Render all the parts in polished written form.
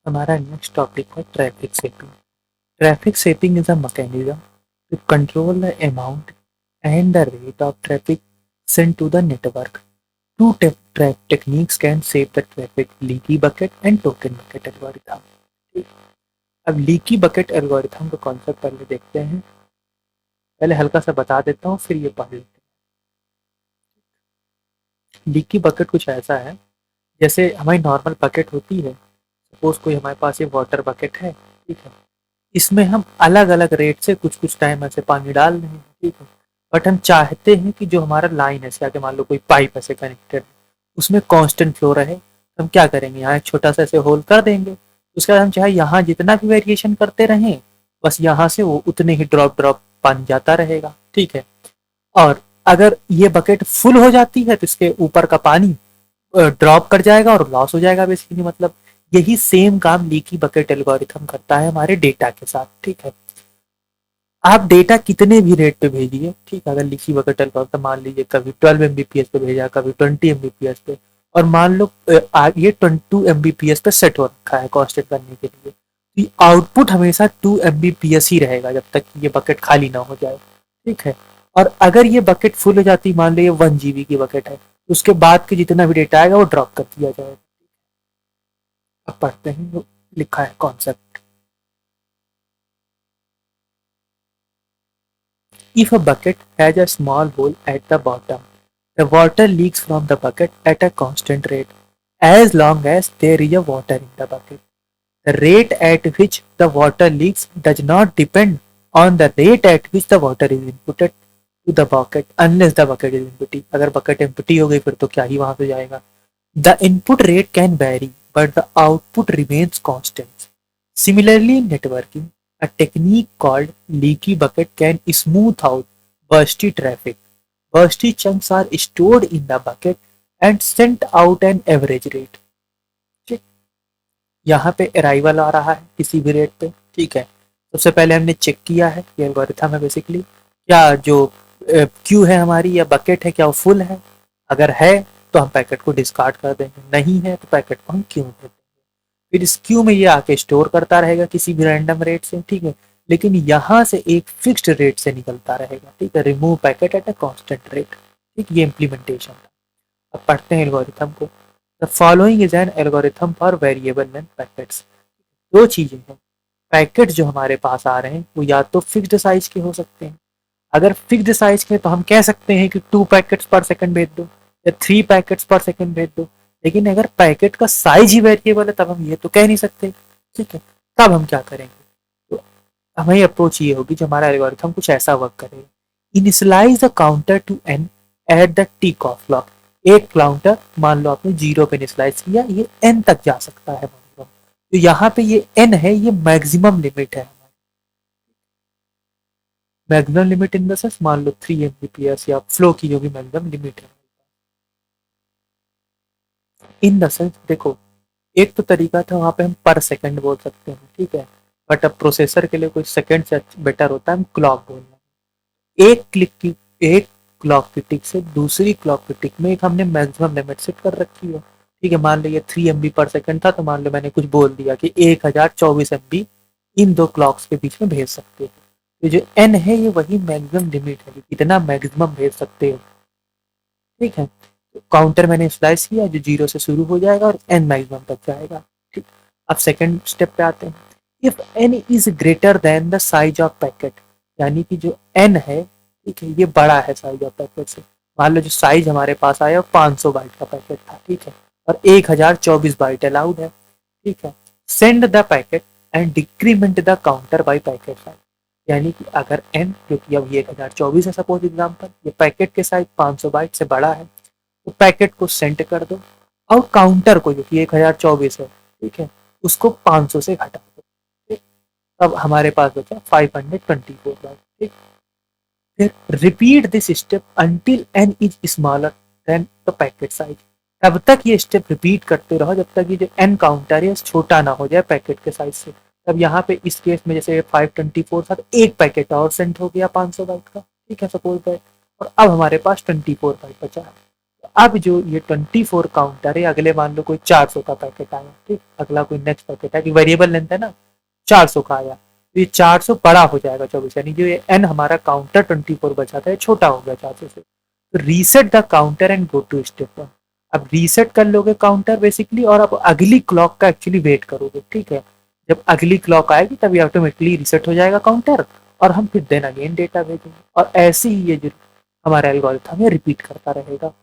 हमारा next topic है traffic सेपिंग। Traffic सेपिंग is a mechanism to control the amount and the rate of traffic sent to the network. Two techniques can save the traffic: leaky bucket and token bucket algorithm. ठीक। अब leaky bucket algorithm का concept पहले देखते हैं। पहले हल्का सा बता देता हूँ, फिर ये पढ़ लेते हैं। लीकी बकेट कुछ ऐसा है, जैसे हमारी नॉर्मल बकेट होती है। सपोज कोई हमारे पास ये वाटर बकेट है, ठीक है। इसमें हम अलग अलग रेट से कुछ कुछ टाइम ऐसे पानी डाल रहे हैं, ठीक है। बट हम चाहते हैं कि जो हमारा लाइन है, आगे मान लो कोई पाइप ऐसे कनेक्टेड, उसमें कांस्टेंट फ्लो रहे। तो हम क्या करेंगे, यहाँ एक छोटा सा ऐसे होल कर देंगे। उसके बाद हम चाहे यहाँ जितना भी वेरिएशन करते रहें, बस यहाँ से वो उतने ही ड्रॉप ड्रॉप पानी जाता रहेगा, ठीक है। और अगर ये बकेट फुल हो जाती है तो इसके ऊपर का पानी ड्रॉप कर जाएगा और लॉस हो जाएगा बेसिकली। मतलब यही सेम काम लीकी बकेट एल्गोरिथम करता है हमारे डेटा के साथ, ठीक है। आप डेटा कितने भी रेट पे भेजिए, ठीक है। अगर लीकी बकेट एल्गोरिथम मान लीजिए कभी 12 Mbps पे भेजा, कभी 20 Mbps पे, और मान लो ये 22 Mbps पे सेट हो रखा है कॉन्स्टेंट करने के लिए, तो आउटपुट हमेशा 2 Mbps ही रहेगा जब तक ये बकेट खाली ना हो जाए, ठीक है। और अगर ये बकेट फुल हो जाती, मान लो ये 1 GB की बकेट है, तो उसके बाद के जितना भी डेटा आएगा वो ड्रॉप कर दिया जाएगा। अब पढ़ते हैं जो लिखा है concept. If a bucket has a small hole at the bottom, the water leaks from the bucket at a constant rate as long as there is a water in the bucket. The rate at which the water leaks does not depend on the rate at which the water is inputted to the bucket unless the bucket is empty. अगर bucket empty हो गई फिर तो क्या ही वहां से जाएगा। The input rate can vary, but the output remains constant. Similarly, in networking, a technique called leaky bucket can smooth out bursty traffic. Bursty chunks are stored in the bucket and sent out an average rate. ठीक। यहाँ पे arrival आ रहा है किसी भी rate पे, ठीक है। सबसे पहले हमने चेक किया है, ये एल्गोरिथम है बेसिकली, क्या जो क्यू है हमारी या बकेट है क्या वो फुल है। अगर है तो हम पैकेट को डिस्कार्ड कर देंगे, नहीं है तो पैकेट को हम क्यू में दे देंगे। फिर इस क्यू में ये आके स्टोर करता रहेगा किसी भी रैंडम रेट से, ठीक है। लेकिन यहाँ से एक फिक्स्ड रेट से निकलता रहेगा, ठीक है। Remove packet at a constant rate, ठीक। ये इम्प्लीमेंटेशन था। अब पढ़ते हैं एल्गोरिथम को। The following is an algorithm for variable length packets. दो चीजें हैं, पैकेट जो हमारे पास आ रहे हैं वो या तो फिक्स्ड साइज के हो सकते हैं। अगर फिक्स्ड साइज के तो हम कह सकते हैं कि 2 पैकेट्स पर सेकंड भेज दो या 3 पैकेट्स पर सेकंड भेज दो। लेकिन अगर पैकेट का साइज ही वेरिएबल है तब हम ये तो कह नहीं सकते, ठीक है। तब हम क्या करेंगे, तो हमारी अप्रोच ये होगी, जो हमारा एल्गोरिथम कुछ ऐसा वर्क करेगा। Initialize the counter to n at the tick of clock. एक काउंटर मान लो आपने 0 पे इनिशियलाइज किया, ये एन तक जा सकता है मान लो। तो यहाँ पे ये एन है, ये मैक्सिमम लिमिट है। Maximum limit in the sense मान लो 3 Mbps या फ्लो की जो भी मैक्सिमम लिमिट है। इन द सेंस देखो, एक तो तरीका था वहां पे हम पर सेकंड बोल सकते हैं, ठीक है। बट अब प्रोसेसर के लिए कोई सेकंड से बेटर होता है हम क्लॉक बोलना। एक क्लिक की, एक क्लॉक की टिक से दूसरी क्लॉक की टिक में एक हमने मैक्सिमम लिमिट सेट कर रखी है, ठीक है। मान लो ये 3 MB पर सेकंड था, तो मान लो मैंने कुछ बोल दिया कि 1024 MB इन दो क्लॉक्स के बीच में भेज सकते हो। तो जो एन है ये वही मैक्सिमम लिमिट है, कितना मैक्सिमम भेज सकते हो, ठीक है। तो काउंटर मैंने स्लाइस किया जो 0 से शुरू हो जाएगा और एन मैक्सिमम तक जाएगा, ठीक। अब सेकंड स्टेप पे आते हैं। If n is greater than the size of packet, यानी कि जो एन है, ठीक है, ये बड़ा है साइज ऑफ पैकेट से। मान लो जो साइज हमारे पास आया 500 बाइट का पैकेट था, ठीक है, और 1024 बाइट अलाउड है, ठीक है। Send the packet and decrement the counter by packet size. यानी कि अगर एन, क्योंकि अब ये 1024 है सपोज एग्जाम्पल, ये पैकेट के साइज 500 बाइट से बड़ा है, तो पैकेट को सेंड कर दो और काउंटर को जो कि 1024 है, ठीक है, उसको 500 से घटा दो, ठीक। अब हमारे पास बचा 524 बाइट, ठीक। फिर repeat this step until n is smaller than the packet size. तब तक ये स्टेप रिपीट करते रहो जब तक ये जो एन काउंटर है छोटा ना हो जाए पैकेट के साइज से। तब यहाँ पे इस केस में जैसे 524 था तो एक पैकेट और सेंड हो गया 500 बाइट का, ठीक है, सपोज दैट। और अब हमारे पास 24 बाइट बचा है। अब जो ये 24 काउंटर है, अगले मान लो कोई 400 का पैकेट आया, ठीक, अगला कोई नेक्स्ट पैकेट है कि वेरिएबल लेंथ है ना, 400 का आया, तो ये 400 बड़ा हो जाएगा 24, यानी जो ये एन हमारा काउंटर 24 बचा था ये छोटा हो गया 400 से। तो reset the counter and go to step 1। अब रीसेट कर लोगे काउंटर बेसिकली, और अब अगली क्लॉक का एक्चुअली वेट करोगे, ठीक है। जब अगली क्लॉक आएगी तभी ऑटोमेटिकली रीसेट हो जाएगा काउंटर, और हम फिर देन अगेन डेटा भेजेंगे, और ऐसे ही ये जो हमारा एल्गोरिथम है रिपीट करता रहेगा।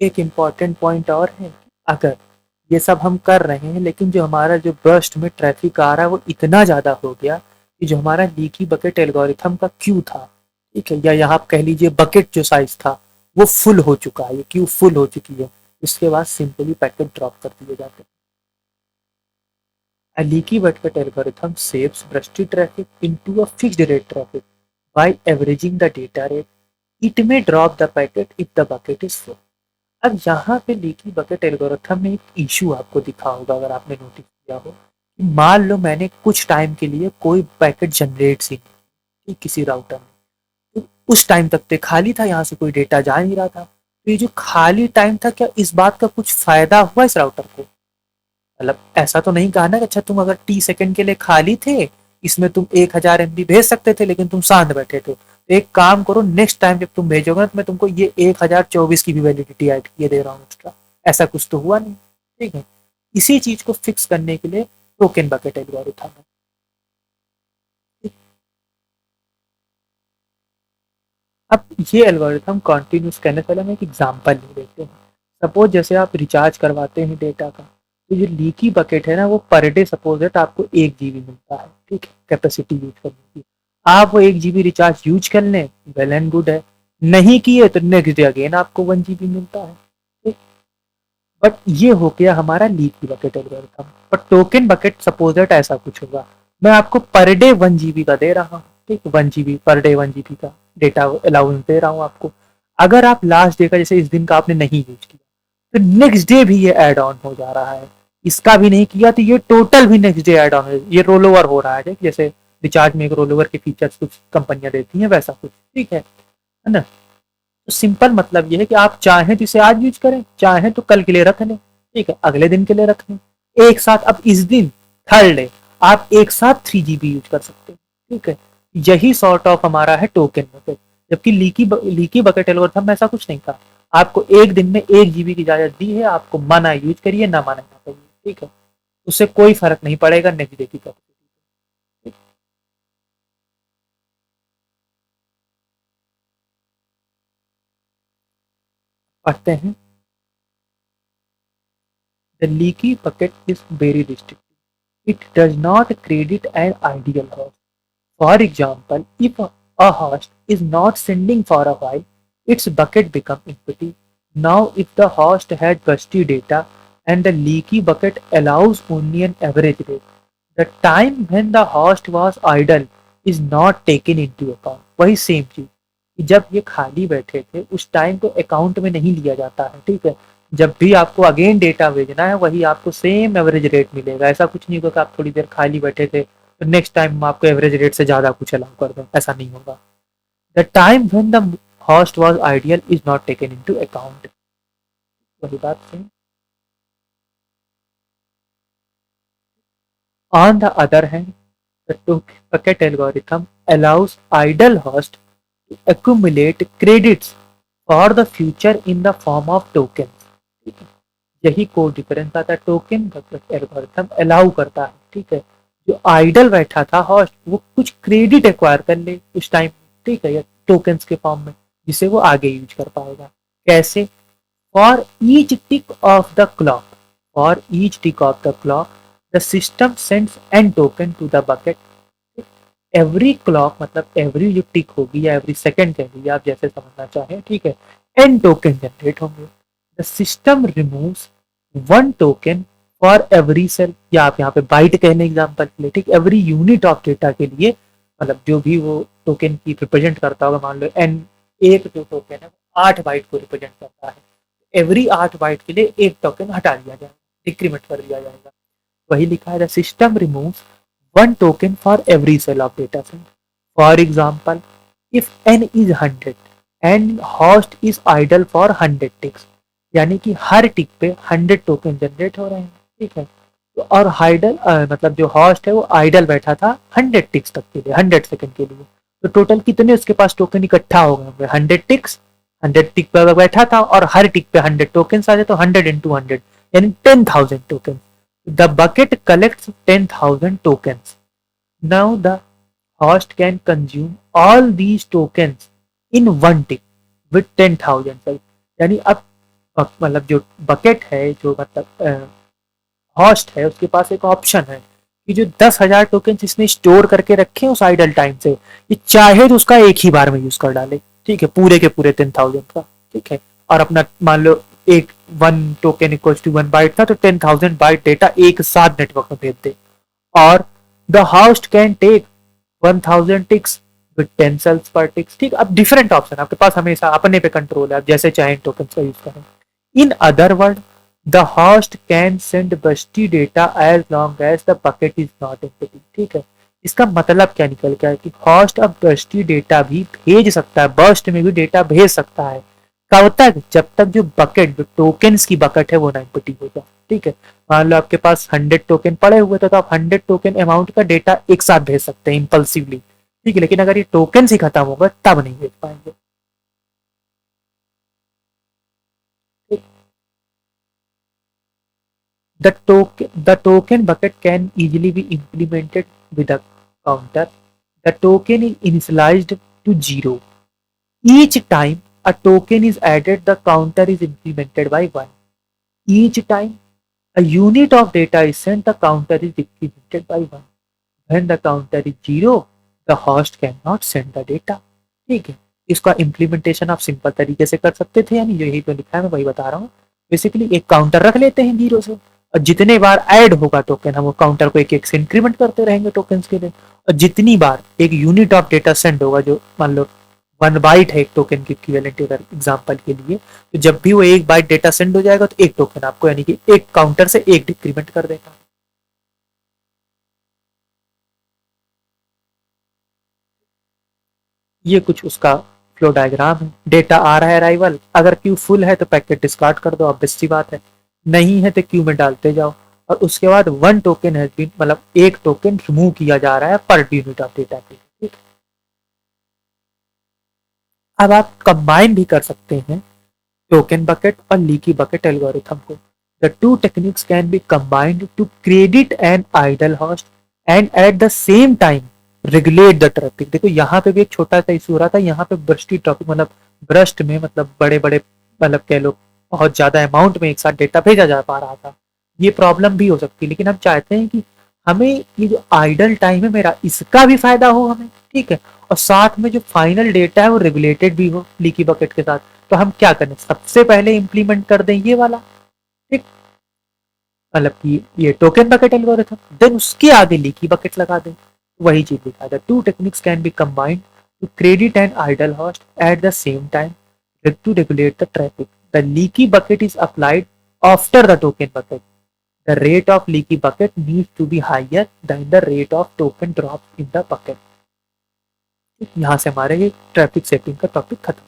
एक इम्पॉर्टेंट पॉइंट और है, अगर ये सब हम कर रहे हैं लेकिन जो हमारा जो बर्स्ट में ट्रैफिक आ रहा है वो इतना ज़्यादा हो गया कि जो हमारा लीकी बकेट एल्गोरिथम का क्यू था, ठीक है, या यहाँ आप कह लीजिए बकेट जो साइज था वो फुल हो चुका है, ये क्यू फुल हो चुकी है, उसके बाद सिंपली पैकेट ड्रॉप कर दिए जाते हैं। A leaky bucket algorithm saves bursty traffic into a fixed rate traffic by averaging the data rate. It may drop the packet if the bucket is full. अब यहाँ पे लीकी बकेट एल्गोरिथम में एक issue आपको दिखा होगा अगर आपने नोटिस किया हो, कि मान लो मैंने कुछ टाइम के लिए कोई पैकेट जनरेट ही नहीं किसी राउटर में, तो उस टाइम तक तो खाली था, यहाँ से कोई डेटा जा नहीं रहा था, तो ये जो खाली टाइम था क्या इस बात का कुछ फायदा हुआ इस राउटर को? मतलब ऐसा तो नहीं कहा ना कि अच्छा तुम अगर टी सेकंड के लिए खाली थे, इसमें तुम 1000 MB भेज सकते थे लेकिन तुम शांत बैठे थे, तो एक काम करो नेक्स्ट टाइम जब तुम भेजोगे तो मैं तुमको ये 1024 की भी वैलिडिटी ऐड किए दे रहा हूँ एक्स्ट्रा। ऐसा कुछ तो हुआ नहीं, ठीक है। इसी चीज को फिक्स करने के लिए टोकन बकेट एल्गोरिथम है। अब ये एल्गोरिथम कॉन्टिन्यूस करने से हम एक एग्जांपल ले लेते हैं। सपोज जैसे आप रिचार्ज करवाते हैं डेटा का, तो जो लीकी बकेट है ना वो पर डे सपोज दैट आपको 1 GB मिलता है, ठीक है, कैपेसिटी यूज करने की। आप वो 1 GB रिचार्ज यूज कर लें, वेल एंड गुड है, नहीं किए तो नेक्स्ट डे अगेन आपको 1 GB मिलता है, ठीक। बट ये हो गया हमारा leaky bucket algorithm. But token bucket suppose that ऐसा कुछ होगा, मैं आपको पर डे 1 GB का दे रहा हूँ, ठीक, 1 GB पर डे 1 GB का डेटा अलाउंस दे रहा हूँ आपको। अगर आप लास्ट डे का जैसे इस दिन का आपने नहीं यूज किया तो नेक्स्ट डे भी ये ऐड ऑन हो जा रहा है, इसका भी नहीं किया तो ये टोटल भी नेक्स्ट डे ऐड ऑन है, ये रोल ओवर हो रहा है, जैसे रिचार्ज में एक रोल ओवर के फीचर्स कुछ कंपनियां देती हैं वैसा कुछ, ठीक है ना। तो सिंपल मतलब ये है कि आप चाहें तो इसे आज यूज करें, चाहें तो कल के लिए रख लें, ठीक है, अगले दिन के लिए रख लें, एक साथ। अब इस दिन थर्ड डे आप एक साथ 3 GB यूज कर सकते हैं, ठीक है। यही सॉर्ट ऑफ हमारा है टोकन बकेट। जबकि लीकी बकेट एल्गोरिथम में ऐसा कुछ नहीं था, आपको एक दिन में 1 GB की इजाजत दी है, आपको माना यूज करिए ना माना ना करिए, ठीक है, उससे कोई फर्क नहीं पड़ेगा नेक्स्ट डे की कैपेसिटी। पढ़ते हैं। The leaky bucket is very restricted, it does not credit an ideal host. For example, if a host is not sending for a while, its bucket becomes empty. Now, if the host had busty data and the leaky bucket allows only an average rate, the time when the host was idle is not taken into account. वही same चीज, जब ये खाली बैठे थे उस time को account में नहीं लिया जाता है, ठीक है। जब भी आपको अगेन डेटा भेजना है वही आपको सेम एवरेज रेट मिलेगा, ऐसा कुछ नहीं होगा कि आप थोड़ी देर खाली बैठे थे तो नेक्स्ट टाइम हम आपको एवरेज रेट से ज्यादा कुछ अलाउ कर दें, ऐसा नहीं होगा। The time when the host was ideal is not taken into account, वही बात है। On the other hand, the token algorithm allows idle host to accumulate credits for the future in the form of tokens, ठीक है। यही code difference आता है, token algorithm allow करता है, ठीक है, जो आइडल बैठा था हॉस्ट वो कुछ क्रेडिट एक्वायर कर ले उस टाइम, ठीक है, या टोकन्स के फॉर्म में, जिसे वो आगे यूज कर पाएगा। कैसे? For each tick of the clock, for each tick of the clock the system sends n token to the bucket. Every clock मतलब एवरी जो टिक होगी या एवरी सेकंड कह लीजिए आप जैसे समझना चाहें, ठीक है, एन टोकन जनरेट होंगे। The system removes one token for every cell, या आप यहाँ पे बाइट कहने एग्जांपल के लिए, ठीक, एवरी यूनिट ऑफ डेटा के लिए, मतलब जो भी वो टोकन की रिप्रेजेंट करता होगा, मान लो एन, एक जो टोकन है 8 बाइट को रिप्रेजेंट करता है, एवरी 8 बाइट के लिए एक टोकन हटा दिया जाएगा, डिक्रीमेंट कर दिया जाएगा। वही लिखा है, the system removes one token for every cell of data set. For example, if n is 100, and host is idle for 100 ticks, यानी कि हर टिक पे 100 टोकन जनरेट हो रहे हैं, ठीक है। तो और हाइडल मतलब जो होस्ट है वो आइडल बैठा था 100 टिक्स तक के लिए, 100 सेकंड के लिए। तो टोटल कितने उसके पास टोकन इकट्ठा हो गए होंगे, 100 टिक्स। 100 टिक पे बैठा था और हर टिक पे 100 टोकन आ जाए तो 100 इंटू 100 यानी 10,000 token. The bucket collects 10,000 tokens. Now the host can consume all these tokens in one tick with 10,000 cells। यानी अब मतलब जो बकेट है, जो मतलब होस्ट है, उसके पास एक ऑप्शन है कि जो 10,000 टोकन इसने स्टोर करके रखे हैं उस आइडल टाइम से, ये चाहे तो उसका एक ही बार में यूज कर डाले, ठीक है, पूरे के पूरे 10,000 का, ठीक है। और अपना मान लो एक 1 टोकन = 1 बाइट था, तो 10,000 बाइट डेटा एक साथ नेटवर्क में भेज दे। और the host can take 1,000 ticks with 10 cells per ticks, ठीक। अब डिफरेंट ऑप्शन आपके पास, हमेशा अपने पे कंट्रोल है, आप जैसे चाहें टोकन का यूज करें। In other word, the host can send bursty data as long as the bucket is not empty, ठीक है। इसका मतलब क्या निकल गया कि होस्ट अब बस्टी डेटा भी भेज सकता है, बर्स्ट में भी डेटा भेज सकता है, कब तक, जब तक जो बकेट, जो टोकन्स की बकेट है वो ना एम्प्टी हो जाए, ठीक है। मान लो आपके पास 100 टोकन पड़े हुए थे, तो आप 100 टोकन अमाउंट का डेटा एक साथ भेज सकते हैं इंपल्सिवली, ठीक है। लेकिन अगर ये टोकन ही खत्म होगा तब नहीं भेज पाएंगे। The token bucket can easily be implemented with a counter. The token is initialized to 0. Each time a token is added, the counter is incremented by 1. Each time a unit of data is sent, the counter is incremented by 1. When the counter is 0, the host cannot send the data, ठीक है। इसका implementation आप simple तरीके से कर सकते थे, यानी यही तो लिखा है, मैं वही बता रहा हूँ। बेसिकली एक काउंटर रख लेते हैं 0 से, और जितने बार ऐड होगा टोकन, हम वो काउंटर को एक एक से इंक्रीमेंट करते रहेंगे टोकन के लिए। और जितनी बार एक यूनिट ऑफ डेटा सेंड होगा, जो मान लो 1 बाइट है एक टोकन की इक्विवेलेंट एग्जांपल के लिए, तो जब भी वो 1 बाइट डेटा सेंड हो जाएगा तो एक टोकन आपको, यानी कि एक काउंटर से एक डिक्रीमेंट कर देगा। ये कुछ उसका फ्लो डायग्राम है। डेटा आ रहा है अराइवल, अगर क्यू फुल है तो पैकेट डिस्कार्ड कर दो, ऑब्वियस सी बात है। नहीं है तो क्यू में डालते जाओ। और उसके बाद 1 टोकन हैज बीन, मतलब एक टोकन रिमूव किया जा रहा है पर यूनिट ऑफ डेटा पे, ठीक। अब आप कंबाइन भी कर सकते हैं टोकन बकेट और लीकी बकेट एल्गोरिथम को। The two techniques can be combined to credit an idle host and at the same time regulate the traffic. देखो यहाँ पे भी एक छोटा सा इशू हो रहा था, यहाँ पे ब्रस्टी ट्रैफिक, मतलब ब्रस्ट में मतलब बड़े बड़े, मतलब कह लो बहुत ज्यादा अमाउंट में एक साथ डेटा भेजा जा पा रहा था, ये प्रॉब्लम भी हो सकती है। लेकिन हम चाहते हैं कि हमें ये जो आइडल टाइम है मेरा, इसका भी फायदा हो हमें, ठीक है, और साथ में जो फाइनल डेटा है वो रेगुलेटेड भी हो लीकी बकेट के साथ। तो हम क्या करें, सबसे पहले इंप्लीमेंट कर दें ये वाला, ठीक, मतलब कि ये टोकन बकेट एल्गोरिथम, देन उसके आगे लीकी बकेट लगा दें। वही चीज लिखा था, two techniques can be combined to credit and idle host at the same time to regulate the traffic. The leaky bucket is applied after the token bucket. The rate of leaky bucket needs to be higher than the rate of token drop in the bucket. यहाँ से हमारे ये traffic setting का topic खत्म।